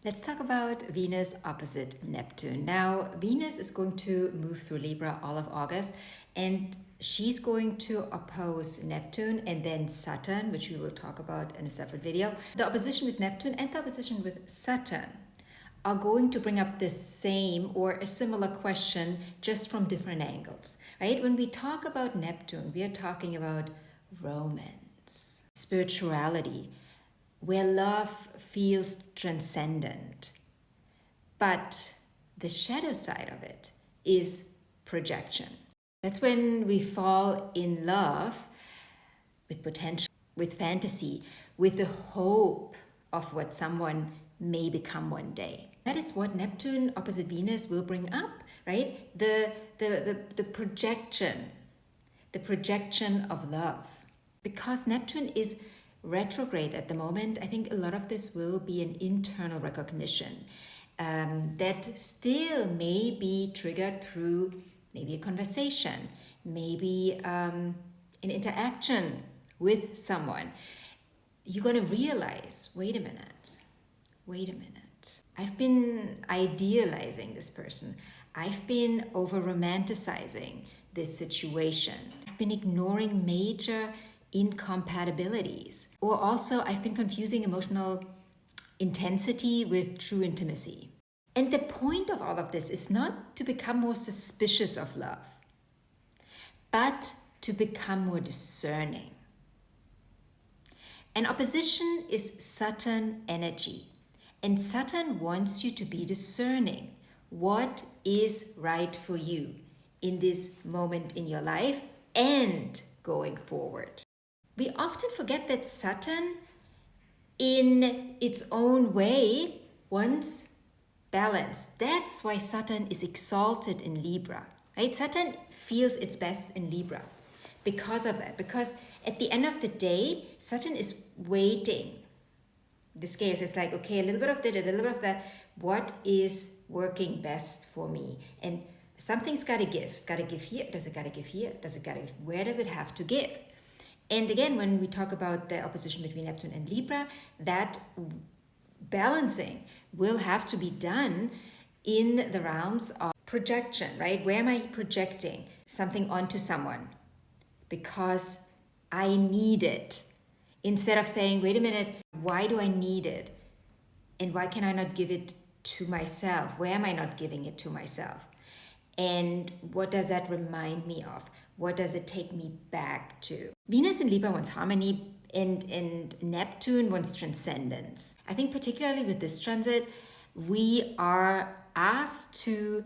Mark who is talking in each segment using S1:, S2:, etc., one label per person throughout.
S1: Let's talk about Venus opposite Neptune. Now, Venus is going to move through Libra all of August, and she's going to oppose Neptune and then Saturn, which we will talk about in a separate video. The opposition with Neptune and the opposition with Saturn are going to bring up the same or a similar question just from different angles, right? When we talk about Neptune, we are talking about romance, spirituality, where love feels transcendent. But the shadow side of it is projection. That's when we fall in love with potential, with fantasy, with the hope of what someone may become one day. That is what Neptune opposite Venus will bring up, right? The projection of love. Because Neptune is retrograde at the moment, I think a lot of this will be an internal recognition that still may be triggered through maybe a conversation, maybe an interaction with someone. You're going to realize, wait a minute. I've been idealizing this person. I've been over-romanticizing this situation. I've been ignoring major incompatibilities. Or also, I've been confusing emotional intensity with true intimacy. And the point of all of this is not to become more suspicious of love, but to become more discerning. An opposition is Saturn energy. And Saturn wants you to be discerning. What is right for you in this moment in your life and going forward? We often forget that Saturn, in its own way, wants balance. That's why Saturn is exalted in Libra, right? Saturn feels its best in Libra because of that. Because at the end of the day, Saturn is waiting. The scales is like, okay, a little bit of that, a little bit of that. What is working best for me? And something's got to give. It's got to give here. Does it got to give here? Does it got to give? Where does it have to give? And again, when we talk about the opposition between Neptune and Libra, that balancing will have to be done in the realms of projection, right? Where am I projecting something onto someone because I need it? Instead of saying, wait a minute, why do I need it? And why can I not give it to myself? Where am I not giving it to myself? And what does that remind me of? What does it take me back to? Venus in Libra wants harmony and Neptune wants transcendence. I think particularly with this transit, we are asked to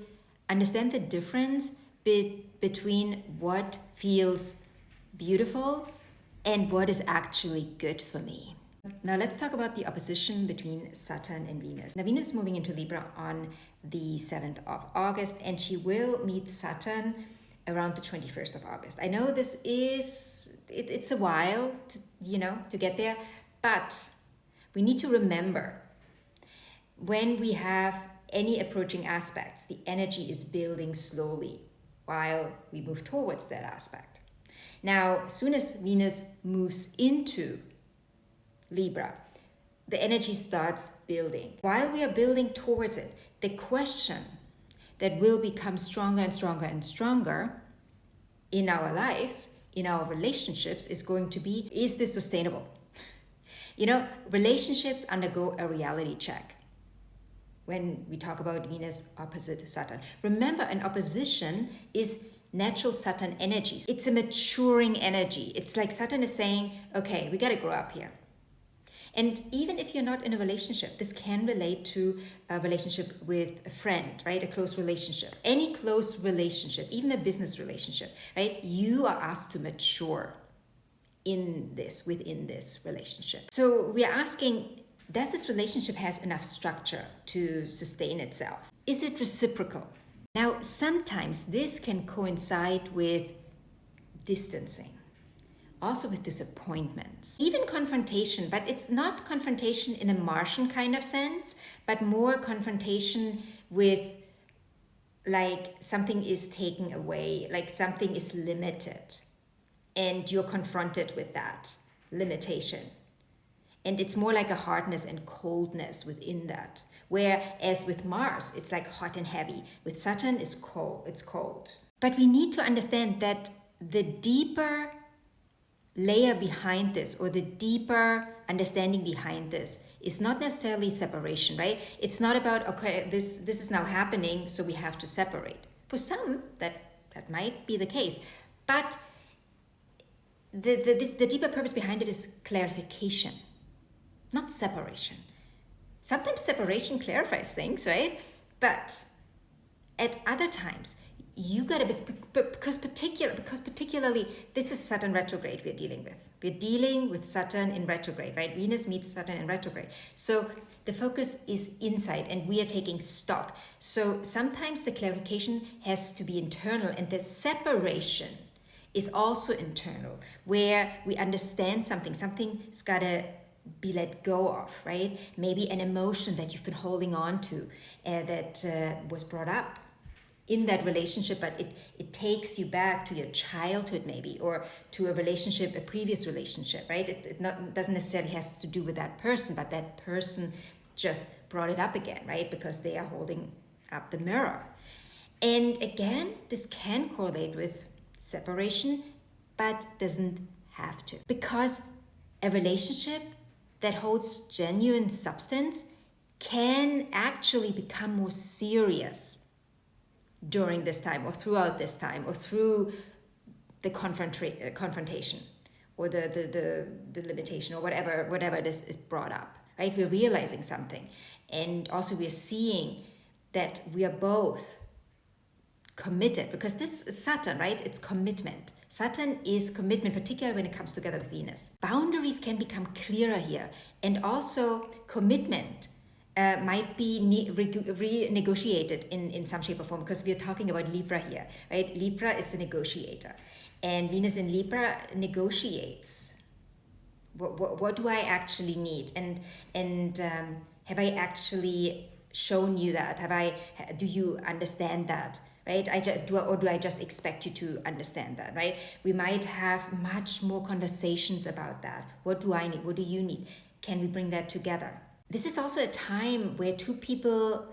S1: understand the difference between what feels beautiful and what is actually good for me. Now let's talk about the opposition between Saturn and Venus. Now Venus is moving into Libra on the 7th of August and she will meet Saturn around the 21st of August. I know this is, it's a while to get there, but we need to remember when we have any approaching aspects, the energy is building slowly while we move towards that aspect. Now, as soon as Venus moves into Libra, the energy starts building. While we are building towards it, the question that will become stronger and stronger and stronger in our lives, in our relationships, is going to be, is this sustainable? Relationships undergo a reality check when we talk about Venus opposite Saturn. Remember, an opposition is natural Saturn energies. It's a maturing energy. It's like Saturn is saying, okay, we got to grow up here. And even if you're not in a relationship, this can relate to a relationship with a friend, right? A close relationship. Any close relationship, even a business relationship, right? You are asked to mature within this relationship. So we are asking, does this relationship has enough structure to sustain itself? Is it reciprocal? Now, sometimes this can coincide with distancing, also with disappointments, even confrontation, but it's not confrontation in a Martian kind of sense, but more confrontation with like something is taken away, like something is limited, and you're confronted with that limitation. And it's more like a hardness and coldness within that, Whereas with Mars, it's like hot and heavy. With Saturn, it's cold. But we need to understand that the deeper layer behind this, or the deeper understanding behind this, is not necessarily separation, right? It's not about, okay, this is now happening, so we have to separate. For some, that might be the case. But the deeper purpose behind it is clarification, not separation. Sometimes separation clarifies things, right? But at other times, you gotta be, because particularly this is Saturn retrograde we're dealing with. We're dealing with Saturn in retrograde, right? Venus meets Saturn in retrograde. So the focus is inside, and we are taking stock. So sometimes the clarification has to be internal, and the separation is also internal, where we understand something's gotta be let go of, right? Maybe an emotion that you've been holding on to that was brought up in that relationship, but it takes you back to your childhood maybe, or to a relationship, a previous relationship, right? It doesn't necessarily has to do with that person, but that person just brought it up again, right? Because they are holding up the mirror. And again, this can correlate with separation, but doesn't have to. Because a relationship that holds genuine substance can actually become more serious during this time, or throughout this time, or through the confrontation, or the limitation, or whatever this is brought up, right? We're realizing something, and also we're seeing that we are both committed, because this is Saturn, right? It's commitment. Saturn is commitment, particularly when it comes together with Venus. Boundaries can become clearer here, and also commitment might be renegotiated in some shape or form, because we are talking about Libra here, right? Libra is the negotiator, and Venus in Libra negotiates. What do I actually need, and have I actually shown you that? Do you understand that? Right? Do I just expect you to understand that, right? We might have much more conversations about that. What do I need? What do you need? Can we bring that together? This is also a time where two people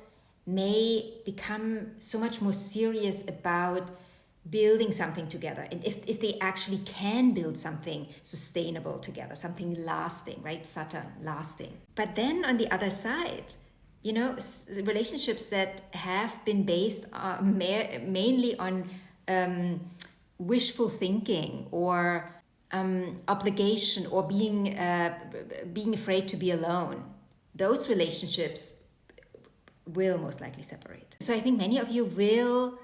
S1: may become so much more serious about building something together. And if they actually can build something sustainable together, something lasting, right? Saturn, lasting. But then on the other side, you know, relationships that have been based mainly on wishful thinking, or obligation, or being afraid to be alone, those relationships will most likely separate. So I think many of you will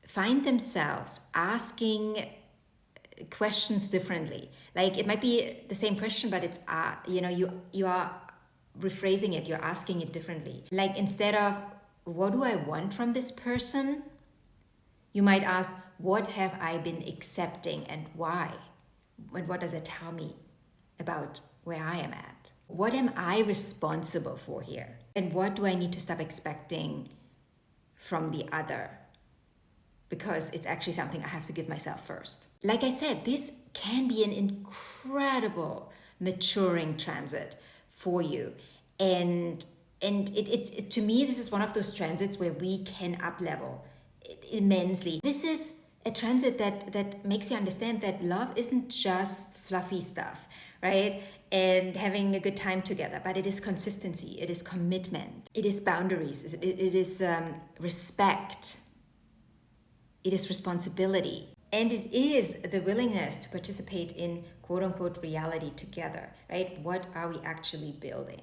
S1: find themselves asking questions differently. Like, it might be the same question, but it's you are rephrasing it, you're asking it differently. Like, instead of what do I want from this person, you might ask, what have I been accepting and why? And what does it tell me about where I am at? What am I responsible for here? And what do I need to stop expecting from the other? Because it's actually something I have to give myself first. Like I said, this can be an incredible maturing transit for you. And it to me, this is one of those transits where we can up-level immensely. This is a transit that makes you understand that love isn't just fluffy stuff, right? And having a good time together, but it is consistency, it is commitment, it is boundaries, it is respect, it is responsibility, and it is the willingness to participate in quote-unquote reality together, right? What are we actually building?